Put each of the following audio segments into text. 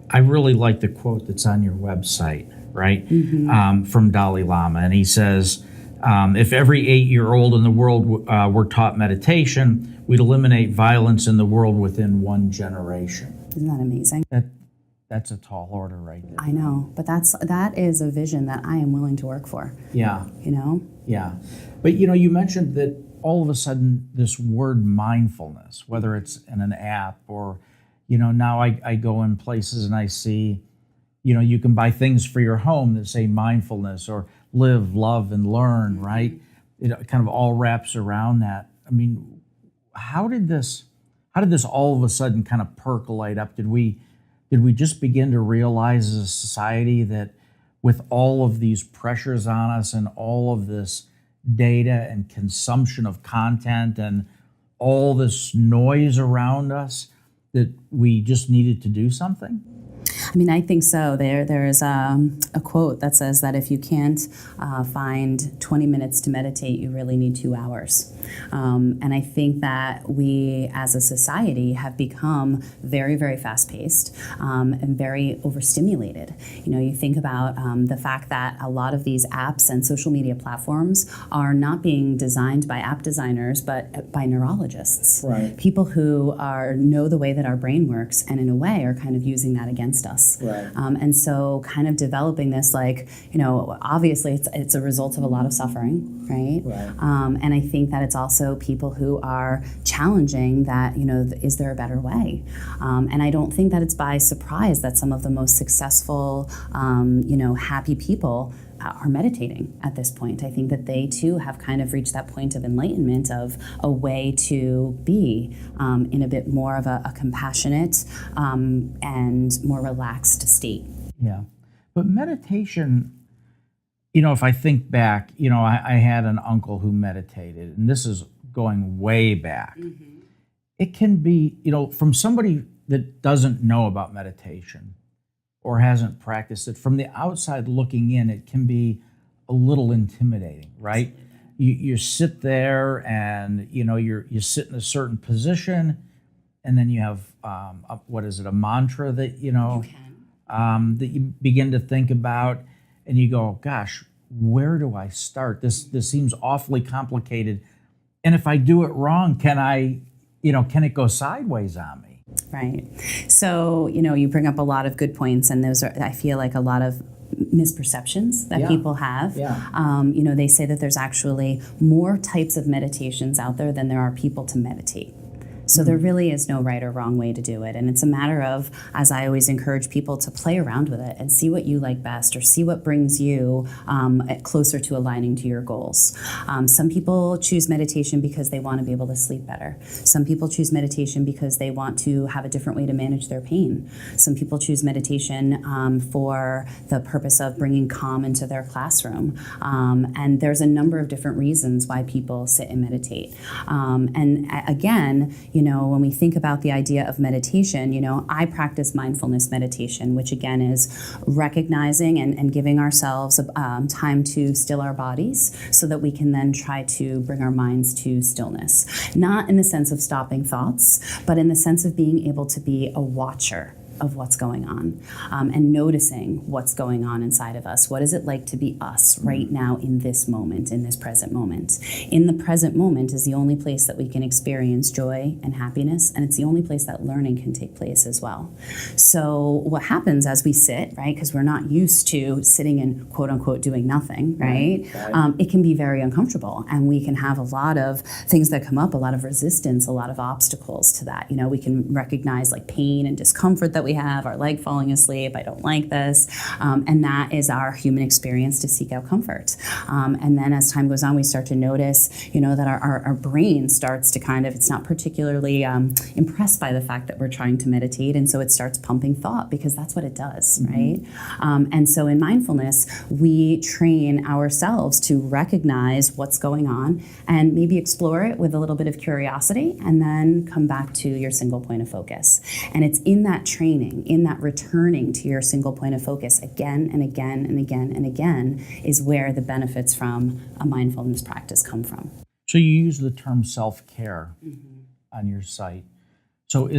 I really like the quote that's on your website, right? From Dalai Lama. And he says, if every 8-year-old in the world were taught meditation, we'd eliminate violence in the world within 1 generation. Isn't that amazing? That's a tall order right there. I know, but that is a vision that I am willing to work for. Yeah. You know? Yeah. But, you mentioned that all of a sudden this word mindfulness, whether it's in an app or, now I go in places and I see, you can buy things for your home that say mindfulness or live, love, and learn, right? It kind of all wraps around that. I mean, how did this all of a sudden kind of percolate up? Did we just begin to realize as a society that with all of these pressures on us and all of this data and consumption of content and all this noise around us, that we just needed to do something? I mean, I think so. There is a quote that says that if you can't find 20 minutes to meditate, you really need 2 hours. And I think that we as a society have become very, very fast-paced and very overstimulated. You think about the fact that a lot of these apps and social media platforms are not being designed by app designers, but by neurologists. Right. People who know the way that our brain works and in a way are kind of using that against us. Right. And so kind of developing this, obviously it's a result of a lot of suffering, right? Right. And I think that it's also people who are challenging that, is there a better way? And I don't think that it's by surprise that some of the most successful, happy people are meditating at this point. I think that they too have kind of reached that point of enlightenment of a way to be in a bit more of a compassionate and more relaxed state. Yeah. But meditation, if I think back, I had an uncle who meditated, and this is going way back. Mm-hmm. It can be, from somebody that doesn't know about meditation or hasn't practiced it, from the outside looking in, it can be a little intimidating, right? You sit there and, you sit in a certain position, and then you have, a mantra that, that you begin to think about, and you go, gosh, where do I start? This seems awfully complicated. And if I do it wrong, can it go sideways on me? Right. So, you bring up a lot of good points, and those are, I feel like, a lot of misperceptions that people have. Yeah. They say that there's actually more types of meditations out there than there are people to meditate. So there really is no right or wrong way to do it. And it's a matter of, as I always encourage people, to play around with it and see what you like best, or see what brings you closer to aligning to your goals. Some people choose meditation because they want to be able to sleep better. Some people choose meditation because they want to have a different way to manage their pain. Some people choose meditation for the purpose of bringing calm into their classroom. And there's a number of different reasons why people sit and meditate. And again, when we think about the idea of meditation, I practice mindfulness meditation, which again is recognizing and giving ourselves time to still our bodies so that we can then try to bring our minds to stillness. Not in the sense of stopping thoughts, but in the sense of being able to be a watcher of what's going on, and noticing what's going on inside of us. What is it like to be us right now in this moment, in this present moment? In the present moment is the only place that we can experience joy and happiness, and it's the only place that learning can take place as well. So what happens as we sit, right, because we're not used to sitting and quote unquote doing nothing, right? It can be very uncomfortable, and we can have a lot of things that come up, a lot of resistance, a lot of obstacles to that. We can recognize like pain and discomfort that we have, our leg falling asleep, I don't like this, and that is our human experience to seek out comfort. And then as time goes on, we start to notice, that our brain starts to kind of, it's not particularly impressed by the fact that we're trying to meditate, and so it starts pumping thought, because that's what it does, right? And so in mindfulness, we train ourselves to recognize what's going on and maybe explore it with a little bit of curiosity, and then come back to your single point of focus. And it's in that training, in that returning to your single point of focus again and again and again and again, is where the benefits from a mindfulness practice come from. So you use the term self-care on your site. So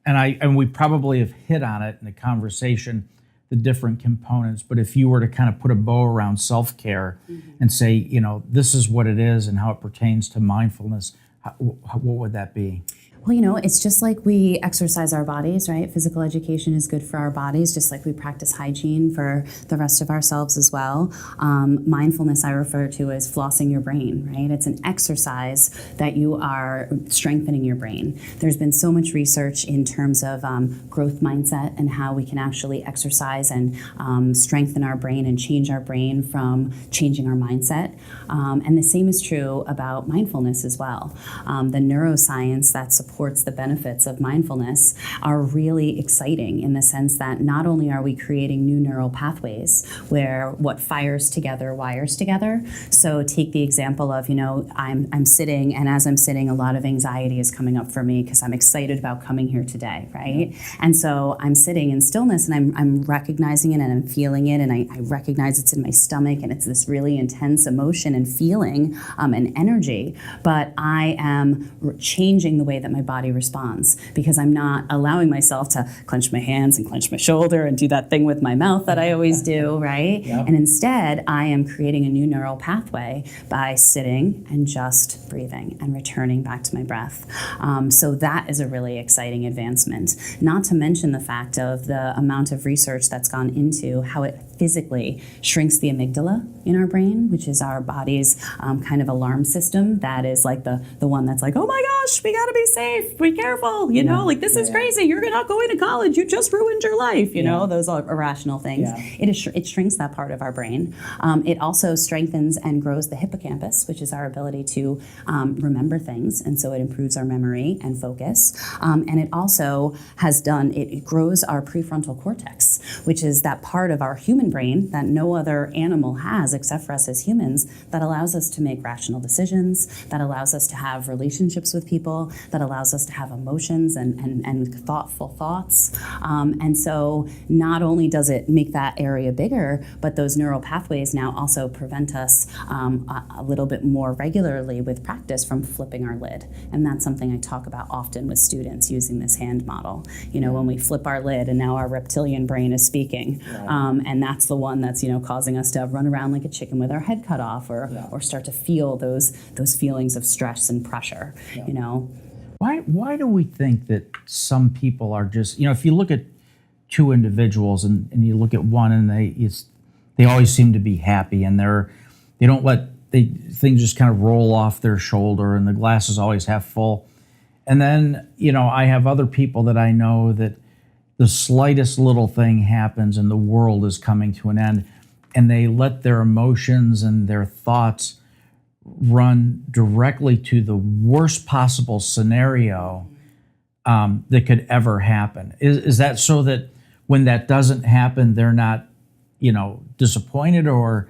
and we probably have hit on it in the conversation, the different components. But if you were to kind of put a bow around self-care and say, this is what it is and how it pertains to mindfulness, what would that be? Well, it's just like we exercise our bodies, right? Physical education is good for our bodies, just like we practice hygiene for the rest of ourselves as well. Mindfulness I refer to as flossing your brain, right? It's an exercise that you are strengthening your brain. There's been so much research in terms of growth mindset and how we can actually exercise and strengthen our brain and change our brain from changing our mindset. And the same is true about mindfulness as well. The neuroscience that supports the benefits of mindfulness are really exciting in the sense that not only are we creating new neural pathways where what fires together wires together. So take the example of, I'm sitting, and as I'm sitting, a lot of anxiety is coming up for me because I'm excited about coming here today, right? And so I'm sitting in stillness and I'm recognizing it and I'm feeling it, and I recognize it's in my stomach and it's this really intense emotion and feeling and energy, but I am changing the way that my body responds because I'm not allowing myself to clench my hands and clench my shoulder and do that thing with my mouth that I always do, right? Yep. And instead, I am creating a new neural pathway by sitting and just breathing and returning back to my breath. So that is a really exciting advancement. Not to mention the fact of the amount of research that's gone into how it physically shrinks the amygdala in our brain, which is our body's kind of alarm system that is like the one that's like, oh my gosh, we gotta be safe, be careful, this is crazy, you're not going to college, you just ruined your life, those are irrational things. It shrinks that part of our brain. It also strengthens and grows the hippocampus, which is our ability to remember things, and so it improves our memory and focus. And it also it grows our prefrontal cortex, which is that part of our human brain that no other animal has except for us as humans, that allows us to make rational decisions, that allows us to have relationships with people, that allows us to have emotions and thoughtful thoughts. And so not only does it make that area bigger, but those neural pathways now also prevent us a little bit more regularly with practice from flipping our lid. And that's something I talk about often with students using this hand model. When we flip our lid and now our reptilian brain is speaking. And that's the one that's, causing us to run around like a chicken with our head cut off or start to feel those feelings of stress and pressure, Why do we think that some people are just, if you look at two individuals and you look at one and they always seem to be happy and they don't let things just kind of roll off their shoulder and the glass is always half full. And then, I have other people that I know that the slightest little thing happens and the world is coming to an end, and they let their emotions and their thoughts run directly to the worst possible scenario that could ever happen. Is that so that when that doesn't happen, they're not, disappointed, or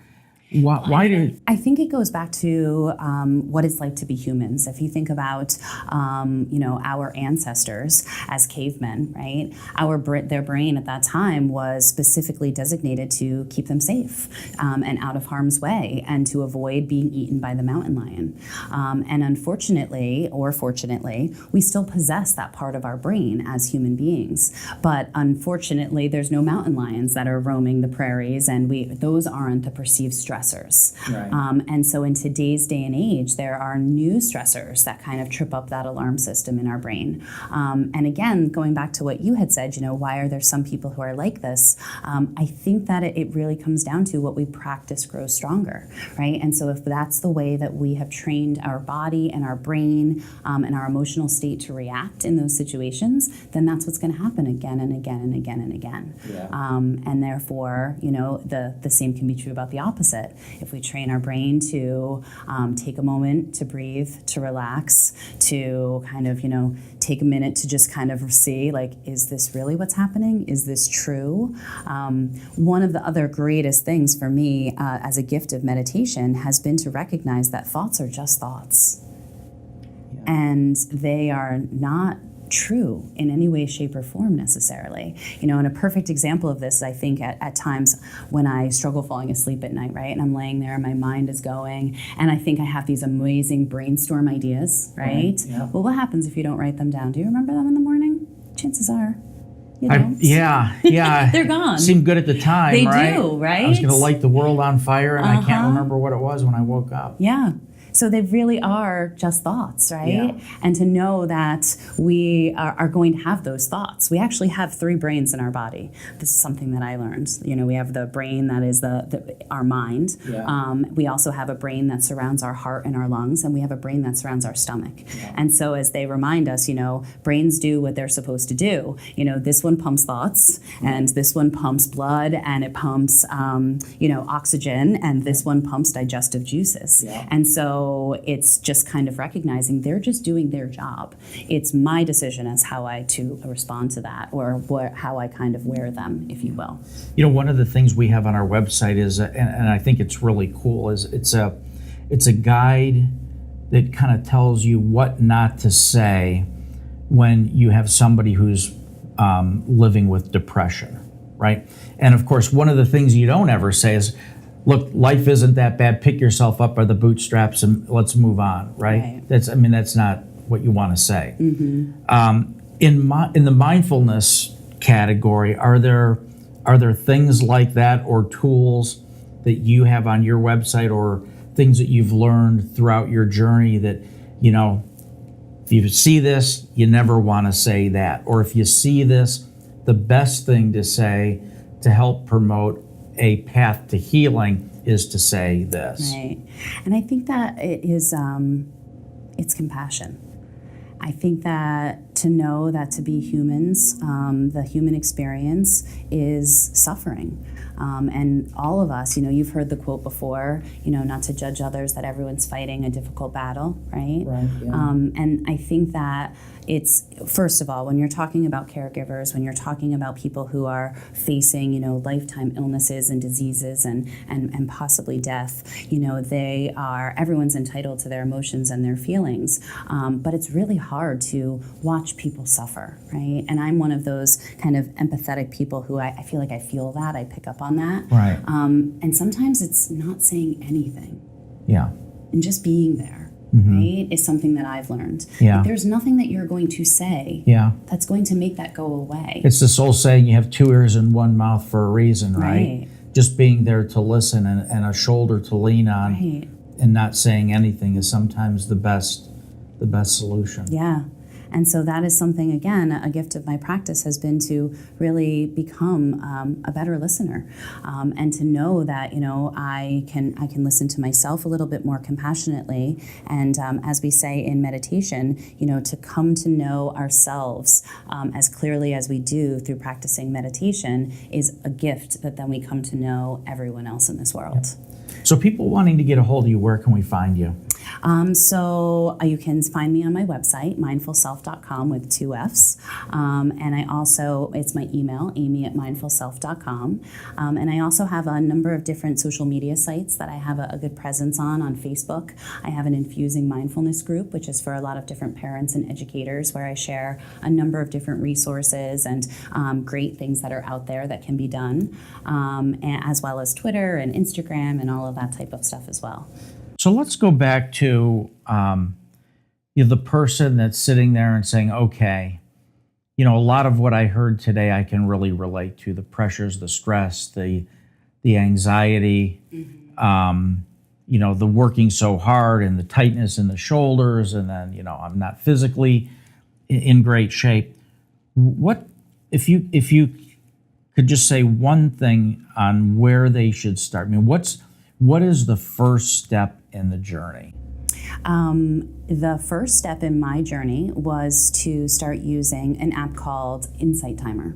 why do? I think it goes back to what it's like to be humans. If you think about, our ancestors as cavemen, right? Their brain at that time was specifically designated to keep them safe and out of harm's way, and to avoid being eaten by the mountain lion. And unfortunately, or fortunately, we still possess that part of our brain as human beings. But unfortunately, there's no mountain lions that are roaming the prairies, and those aren't the perceived stressors. Right. And so in today's day and age, there are new stressors that kind of trip up that alarm system in our brain. And again, going back to what you had said, why are there some people who are like this? I think that it really comes down to what we practice grows stronger, right? And so if that's the way that we have trained our body and our brain and our emotional state to react in those situations, then that's what's going to happen again and again and again and again. Yeah. And therefore, the same can be true about the opposite. If we train our brain to take a moment to breathe, to relax, to kind of, take a minute to just kind of see, is this really what's happening? Is this true? One of the other greatest things for me as a gift of meditation has been to recognize that thoughts are just thoughts. Yeah. And they are not true in any way, shape, or form necessarily. And a perfect example of this, I think, at times when I struggle falling asleep at night, right? And I'm laying there and my mind is going, and I think I have these amazing brainstorm ideas, right? Yep. Well, what happens if you don't write them down? Do you remember them in the morning? chances are, you know, yeah. they're gone. Seemed good at the time, They right? do, right? I was going to light the world on fire, and I can't remember what it was when I woke up. Yeah. So they really are just thoughts, right? Yeah. And to know that we are going to have those thoughts. We actually have 3 brains in our body. This is something that I learned. You know, we have the brain that is our mind. Yeah. We also have a brain that surrounds our heart and our lungs, and we have a brain that surrounds our stomach. Yeah. And so as they remind us, you know, brains do what they're supposed to do. You know, this one pumps thoughts, and this one pumps blood, and it pumps, you know, oxygen, and this one pumps digestive juices. Yeah. And so it's just kind of recognizing they're just doing their job. It's my decision as how I to respond to that, or how I kind of wear them, if you will. You know, one of the things we have on our website is, and I think it's really cool, is it's a guide that kind of tells you what not to say when you have somebody who's living with depression, right? And of course, one of the things you don't ever say is, look, life isn't that bad. Pick yourself up by the bootstraps and let's move on, right? That's not what you want to say. Mm-hmm. In the mindfulness category, are there things like that, or tools that you have on your website, or things that you've learned throughout your journey that, you know, if you see this, you never want to say that, or if you see this, the best thing to say to help promote a path to healing is to say this. Right. And I think that it is, it's compassion. I think that to know that to be humans, the human experience is suffering. And all of us, you know, you've heard the quote before, you know, not to judge others, that everyone's fighting a difficult battle, right? Right, yeah. And I think that it's, first of all, when you're talking about caregivers, when you're talking about people who are facing, you know, lifetime illnesses and diseases and possibly death, you know, everyone's entitled to their emotions and their feelings. But it's really hard to watch people suffer, right? And I'm one of those kind of empathetic people who I feel like I feel that, I pick up on that. Right. And sometimes it's not saying anything. Yeah. And just being there. Mm-hmm. Right, is something that I've learned. Yeah. Like, there's nothing that you're going to say that's going to make that go away. It's this old saying, you have 2 ears and 1 mouth for a reason, right? Just being there to listen and a shoulder to lean on, and not saying anything is sometimes the best solution. Yeah. And so that is something, again, a gift of my practice has been to really become a better listener, and to know that, you know, I can listen to myself a little bit more compassionately. And as we say in meditation, you know, to come to know ourselves as clearly as we do through practicing meditation is a gift that then we come to know everyone else in this world. So people wanting to get a hold of you, where can we find you? So you can find me on my website, mindfulself.com with 2 F's. And I also, it's my email, amy@mindfulself.com. And I also have a number of different social media sites that I have a good presence on Facebook. I have an Infusing Mindfulness group, which is for a lot of different parents and educators, where I share a number of different resources and great things that are out there that can be done, as well as Twitter and Instagram and all of that type of stuff as well. So let's go back to the person that's sitting there and saying, okay, you know, a lot of what I heard today I can really relate to: the pressures, the stress, the anxiety, you know, the working so hard and the tightness in the shoulders, and then, you know, I'm not physically in great shape. What if you could just say one thing on where they should start? I mean, what is the first step in the journey? The first step in my journey was to start using an app called Insight Timer.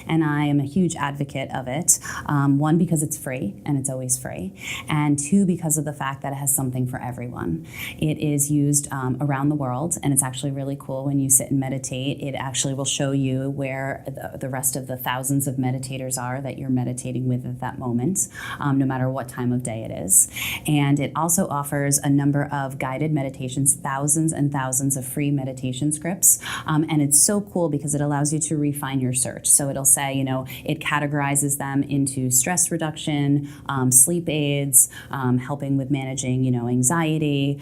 And I am a huge advocate of it. 1, because it's free, and it's always free. And 2, because of the fact that it has something for everyone. It is used around the world, and it's actually really cool when you sit and meditate. It actually will show you where the rest of the thousands of meditators are that you're meditating with at that moment, no matter what time of day it is. And it also offers a number of guided meditations, thousands and thousands of free meditation scripts. And it's so cool because it allows you to refine your search. So it'll say, it categorizes them into stress reduction, sleep aids, helping with managing, anxiety.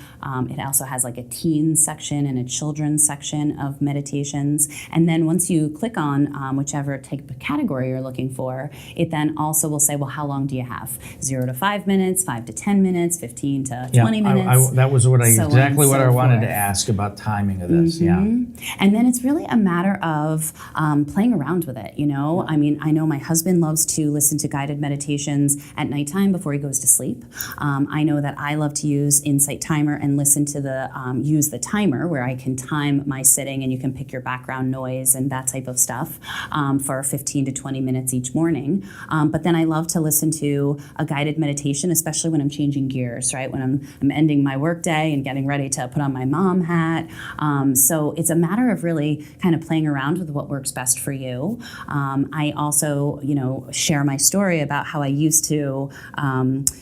It also has like a teen section and a children's section of meditations. And then once you click on whichever type of category you're looking for, it then also will say, well, how long do you have? 0 to 5 minutes, 5 to 10 minutes, 15 to 20 minutes. That was exactly what I wanted forth. to ask about timing of this. Yeah. And then it's really a matter of playing around with it. I mean, I know my husband loves to listen to guided meditations at nighttime before he goes to sleep. I know that I love to use Insight Timer and listen to use the timer where I can time my sitting, and you can pick your background noise and that type of stuff for 15 to 20 minutes each morning. But then I love to listen to a guided meditation, especially when I'm changing gears, right? When I'm ending my workday and getting ready to put on my mom hat. So it's a matter of really kind of playing around with what works best for you. I also, share my story about how I used to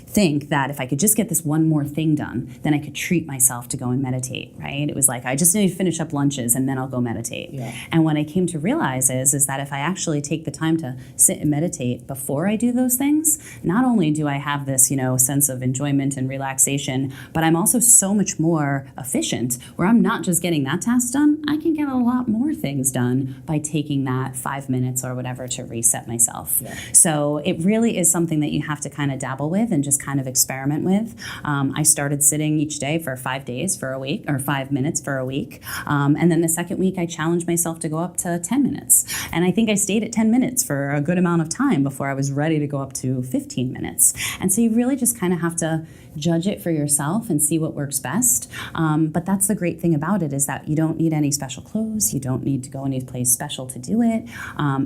think that if I could just get this one more thing done, then I could treat myself to go and meditate, right? It was like, I just need to finish up lunches and then I'll go meditate. Yeah. And what I came to realize is that if I actually take the time to sit and meditate before I do those things, not only do I have this, sense of enjoyment and relaxation, but I'm also so much more efficient where I'm not just getting that task done, I can get a lot more things done by taking that 5 minutes or whatever to reset myself. Yeah. So it really is something that you have to kind of dabble with and just kind of experiment with. I started sitting each day for 5 days for a week, or 5 minutes for a week. And then the second week I challenged myself to go up to 10 minutes. And I think I stayed at 10 minutes for a good amount of time before I was ready to go up to 15 minutes. And so you really just kind of have to judge it for yourself and see what works best. But that's the great thing about it, is that you don't need any special clothes. You don't need to go any place special to do it.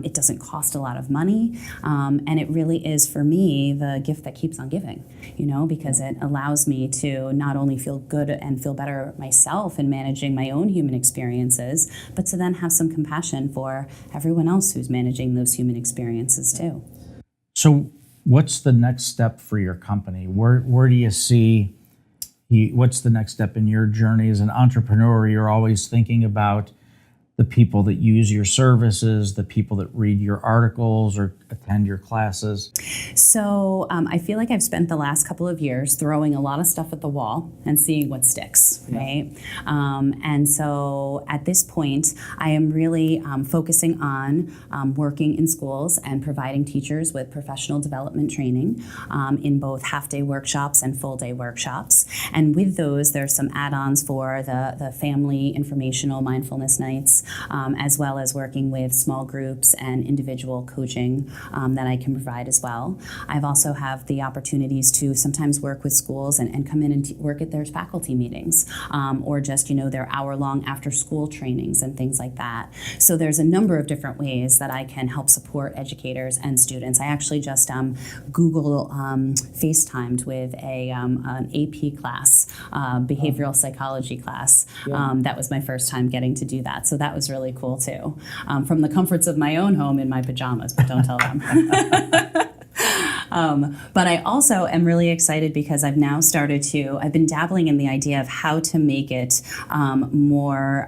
It doesn't cost a lot of money. And it really is, for me, the gift that keeps on giving, because it allows me to not only feel good and feel better myself in managing my own human experiences, but to then have some compassion for everyone else who's managing those human experiences too. So what's the next step for your company? Where do you see, what's the next step in your journey as an entrepreneur? You're always thinking about the people that use your services, the people that read your articles or attend your classes? So I feel like I've spent the last couple of years throwing a lot of stuff at the wall and seeing what sticks, right? And so at this point, I am really focusing on working in schools and providing teachers with professional development training in both half-day workshops and full-day workshops. And with those, there's some add-ons for the family informational mindfulness nights, as well as working with small groups and individual coaching that I can provide as well. I've also have the opportunities to sometimes work with schools and come in and work at their faculty meetings, or just, their hour-long after-school trainings and things like that. So there's a number of different ways that I can help support educators and students. I actually just Google FaceTimed with an AP class, behavioral psychology class. That was my first time getting to do that. So that was really cool too. From the comforts of my own home in my pajamas, but don't tell them. But I also am really excited because I've now I've been dabbling in the idea of how to make it more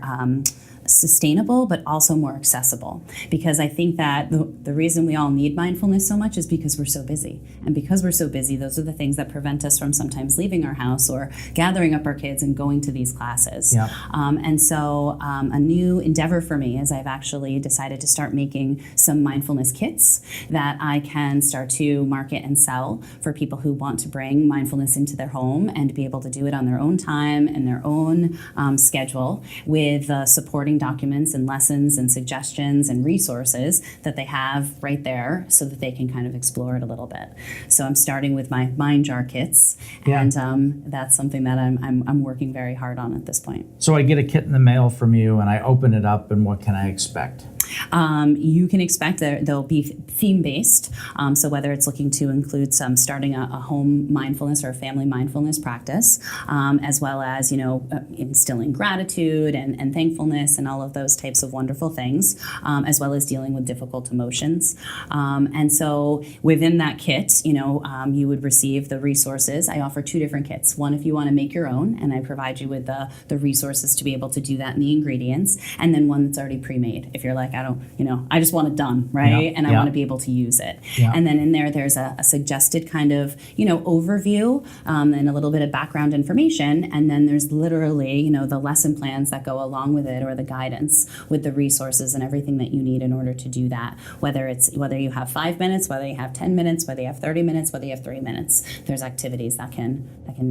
sustainable, but also more accessible. Because I think that the reason we all need mindfulness so much is because we're so busy. And because we're so busy, those are the things that prevent us from sometimes leaving our house or gathering up our kids and going to these classes. Yeah. And so a new endeavor for me is I've actually decided to start making some mindfulness kits that I can start to market and sell for people who want to bring mindfulness into their home and be able to do it on their own time and their own schedule, with supporting documents and lessons and suggestions and resources that they have right there so that they can kind of explore it a little bit. So I'm starting with my mind jar kits, and that's something that I'm working very hard on at this point. So I get a kit in the mail from you and I open it up, and what can I expect? You can expect that they'll be theme-based, so whether it's looking to include some starting a home mindfulness or a family mindfulness practice, as well as instilling gratitude and thankfulness and all of those types of wonderful things, as well as dealing with difficult emotions. And so within that kit, you would receive the resources. I offer 2 different kits. One if you want to make your own, and I provide you with the resources to be able to do that and the ingredients, and then one that's already pre-made. If you're like, I don't, I just want it done, right? And I want to be able to use it. And then in there's a suggested kind of, overview and a little bit of background information. And then there's literally, the lesson plans that go along with it, or the guidance with the resources and everything that you need in order to do that. Whether you have 5 minutes, whether you have 10 minutes, whether you have 30 minutes, whether you have 3 minutes, there's activities that can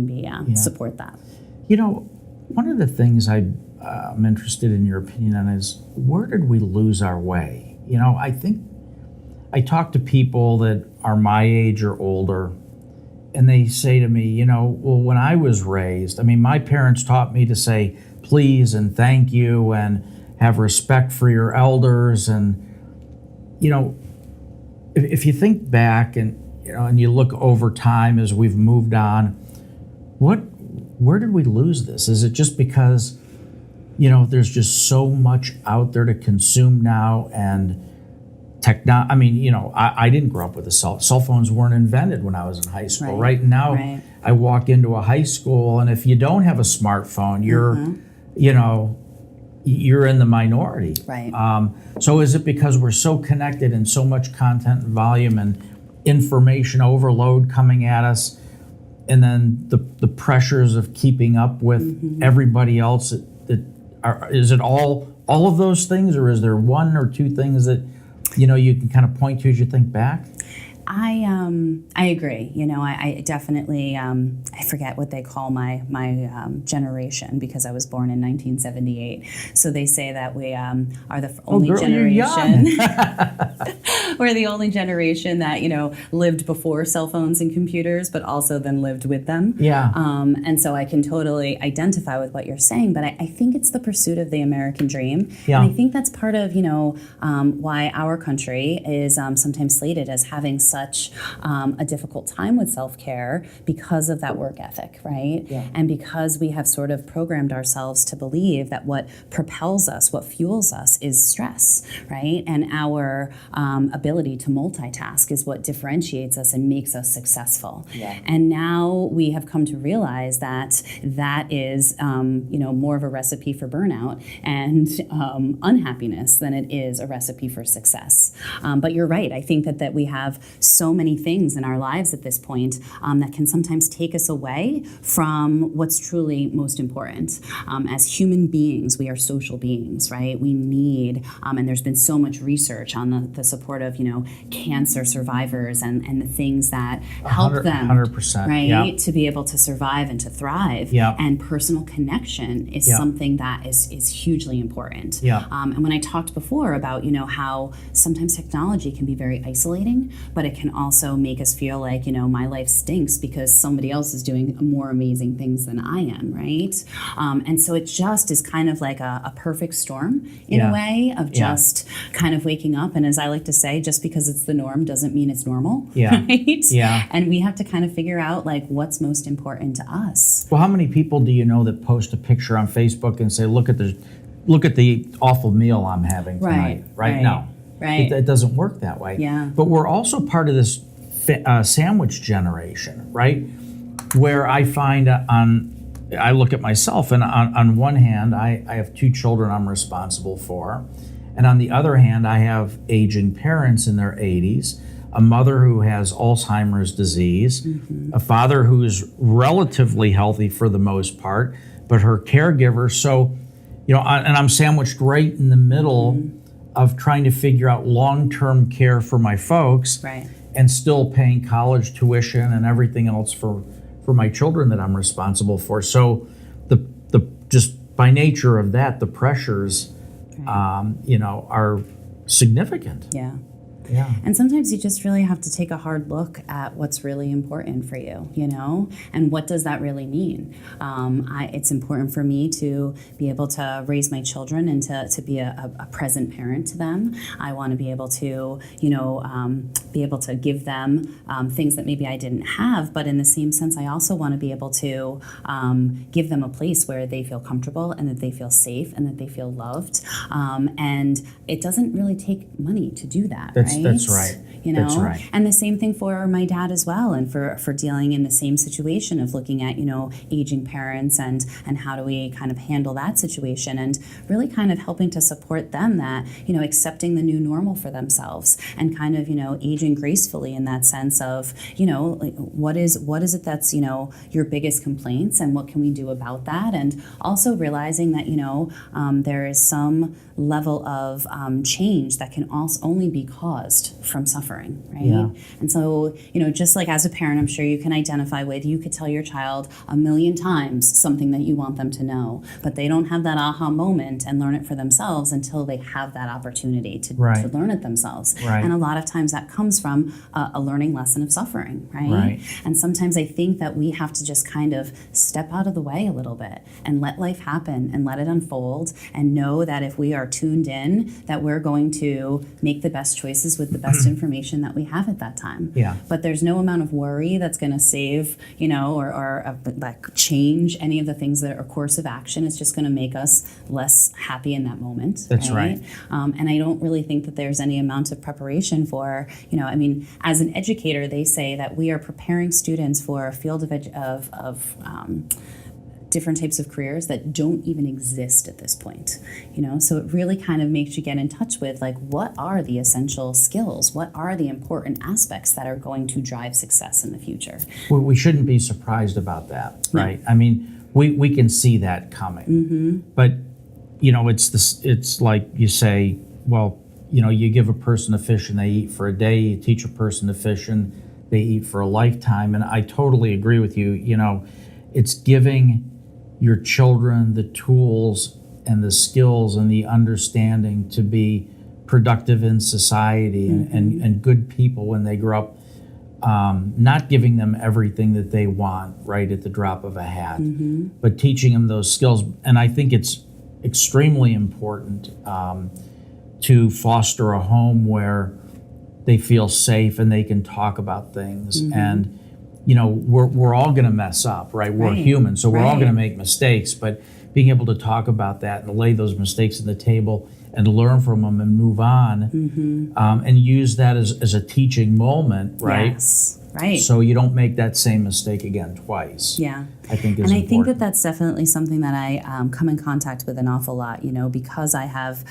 be support that. One of the things I'm interested in your opinion on is, where did we lose our way? I think I talk to people that are my age or older, and they say to me, well, when I was raised, my parents taught me to say please and thank you and have respect for your elders. And, if you think back and you look over time as we've moved on, where did we lose this? Is it just because, there's just so much out there to consume now, and I didn't grow up with a cell phones weren't invented when I was in high school. Right now, I walk into a high school, and if you don't have a smartphone, you're in the minority. Right. So is it because we're so connected and so much content and volume and information overload coming at us, and then the pressures of keeping up with everybody else? Is it all of those things, or is there one or two things that you can kind of point to as you think back? I agree. I definitely I forget what they call my generation, because I was born in 1978. So they say that we are the only generation. We're the only generation that lived before cell phones and computers, but also then lived with them. Yeah. And so I can totally identify with what you're saying. But I think it's the pursuit of the American dream. Yeah. And I think that's part of why our country is sometimes slated as having such a difficult time with self-care, because of that work ethic, right? Yeah. And because we have sort of programmed ourselves to believe that what propels us, what fuels us, is stress, right? And our ability to multitask is what differentiates us and makes us successful. Yeah. And now we have come to realize that is more of a recipe for burnout and unhappiness than it is a recipe for success. But you're right. I think that we have so many things in our lives at this point that can sometimes take us away from what's truly most important. As human beings, we are social beings, right? We need, and there's been so much research on the support of, cancer survivors and the things that help them, 100%, right? Yeah. To be able to survive and to thrive. Yeah. And personal connection is something that is hugely important. Yeah. And when I talked before about, how sometimes technology can be very isolating, but it can also make us feel like, my life stinks because somebody else is doing more amazing things than I am, right? And so it just is kind of like a perfect storm in a way of just kind of waking up. And as I like to say, just because it's the norm doesn't mean it's normal, right? Yeah. And we have to kind of figure out like what's most important to us. Well, how many people do you know that post a picture on Facebook and say, look at the awful meal I'm having tonight, right now? Right. It doesn't work that way. Yeah. But we're also part of this sandwich generation, right? Where I find I look at myself, and on one hand, I have 2 children I'm responsible for. And on the other hand, I have aging parents in their 80s, a mother who has Alzheimer's disease, a father who is relatively healthy for the most part, but her caregiver. So, and I'm sandwiched right in the middle of trying to figure out long-term care for my folks, Right. and still paying college tuition and everything else for my children that I'm responsible for. So the just by nature of that, the pressures, are significant. Yeah. Yeah. And sometimes you just really have to take a hard look at what's really important for you, and what does that really mean? It's important for me to be able to raise my children and to be a present parent to them. I want to be able to, be able to give them things that maybe I didn't have, but in the same sense, I also want to be able to give them a place where they feel comfortable and that they feel safe and that they feel loved. And it doesn't really take money to do that. That's That's right. You know, That's right. and the same thing for my dad as well, and for dealing in the same situation of looking at, you know, aging parents and how do we kind of handle that situation, and really kind of helping to support them that, you know, accepting the new normal for themselves and kind of, you know, aging gracefully in that sense of, you know, like what is it that's, you know, your biggest complaints and what can we do about that, and also realizing that, you know, there is some level of change that can also only be caused from suffering, right? Yeah. And so, you know, just like as a parent, I'm sure you can identify with, you could tell your child 1,000,000 times something that you want them to know, but they don't have that aha moment and learn it for themselves until they have that opportunity to learn it themselves. Right. And a lot of times that comes from a learning lesson of suffering, right? Right. And sometimes I think that we have to just kind of step out of the way a little bit and let life happen and let it unfold, and know that if we are tuned in, that we're going to make the best choices with the best information that we have at that time. Yeah. But there's no amount of worry that's going to save, you know, or like change any of the things that are course of action. It's just going to make us less happy in that moment. That's right. And I don't really think that there's any amount of preparation for, you know, I mean, as an educator, they say that we are preparing students for a field of different types of careers that don't even exist at this point, you know. So it really kind of makes you get in touch with, like, what are the essential skills, what are the important aspects that are going to drive success in the future. Well, we shouldn't be surprised about that, right? I mean, we can see that coming, but you know, it's like you say, well, you know, you give a person a fish and they eat for a day, you teach a person to fish and they eat for a lifetime. And I totally agree with you. You know, it's giving your children the tools and the skills and the understanding to be productive in society and good people when they grow up, not giving them everything that they want right at the drop of a hat, but teaching them those skills. And I think it's extremely important to foster a home where they feel safe and they can talk about things. And you know, we're all going to mess up, right? We're human, so we're all going to make mistakes, but being able to talk about that and lay those mistakes on the table and learn from them and move on, and use that as a teaching moment, right? Yes, right. So you don't make that same mistake again twice. Yeah. I think is and I important. think that that's definitely something that I come in contact with an awful lot, you know, because I have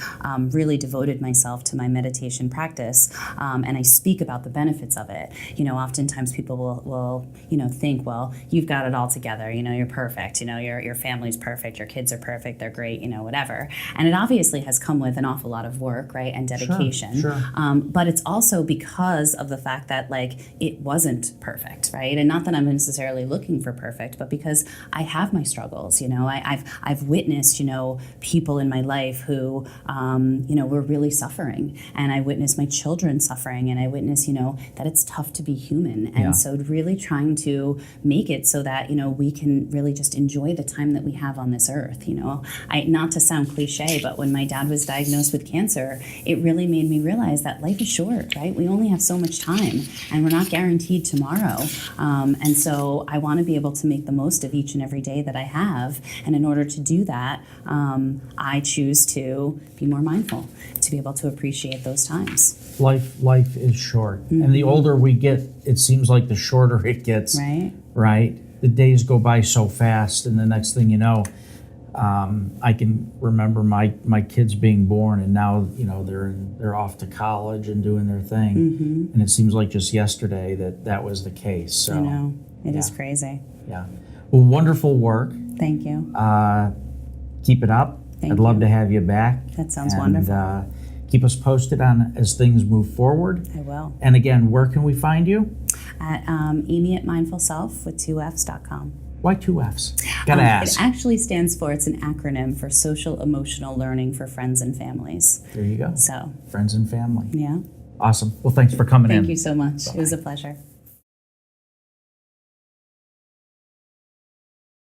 really devoted myself to my meditation practice, and I speak about the benefits of it. You know, oftentimes people will you know, think, well, you've got it all together, you know, you're perfect, you know, your family's perfect, your kids are perfect, they're great, you know, whatever. And it obviously has come with an awful lot of work, right, and dedication. Sure. But it's also because of the fact that, like, it wasn't perfect, right? And not that I'm necessarily looking for perfect, but because I have my struggles, you know. I've witnessed, you know, people in my life who, you know, were really suffering, and I witnessed my children suffering, and I witnessed, you know, that it's tough to be human, and so really trying to make it so that, you know, we can really just enjoy the time that we have on this earth, you know. Not to sound cliche, but when my dad was diagnosed with cancer, it really made me realize that life is short, right? We only have so much time, and we're not guaranteed tomorrow, and so I want to be able to make the most of each and every day that I have, and in order to do that, I choose to be more mindful, to be able to appreciate those times. Life is short, and the older we get, it seems like the shorter it gets. Right? The days go by so fast, and the next thing you know, I can remember my kids being born, and now, you know, they're off to college and doing their thing, and it seems like just yesterday that was the case. So I know it is crazy. Yeah. Well, wonderful work. Thank you. Keep it up. I'd love to have you back. That sounds wonderful. Keep us posted on as things move forward. I will. And again, where can we find you? At Amy at Mindful SELFF with 2Fs.com. Why 2 Fs? Gotta ask. It actually stands for, it's an acronym for Social Emotional Learning for Friends and Families. There you go. So. Friends and family. Yeah. Awesome. Well, thanks for coming in. Thank you so much. Bye-bye. It was a pleasure.